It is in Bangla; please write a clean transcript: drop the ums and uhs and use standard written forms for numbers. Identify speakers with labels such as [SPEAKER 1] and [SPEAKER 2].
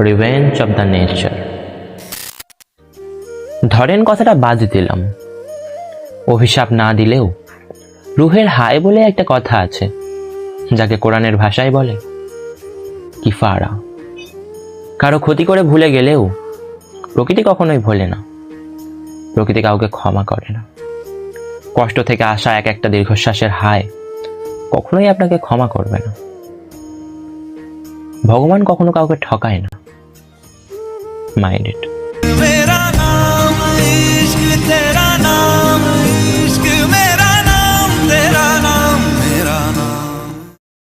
[SPEAKER 1] Revenge of the nature. ধরেন কথাটা বাদ দিলাম, অভিশাপ না দিলেও রুহের হায় বলে একটা কথা আছে, যাকে কোরআনের ভাষায় বলে কিফারা। কারো ক্ষতি করে ভুলে গেলেও প্রকৃতি কখনোই ভোলে না, প্রকৃতি কাউকে ক্ষমা করে না। কষ্ট থেকে আসা এক একটা দীর্ঘশ্বাসের হায় কখনোই আপনাকে ক্ষমা করবে না। ভগবান কখনো কাউকে ঠকায় না। Mind it.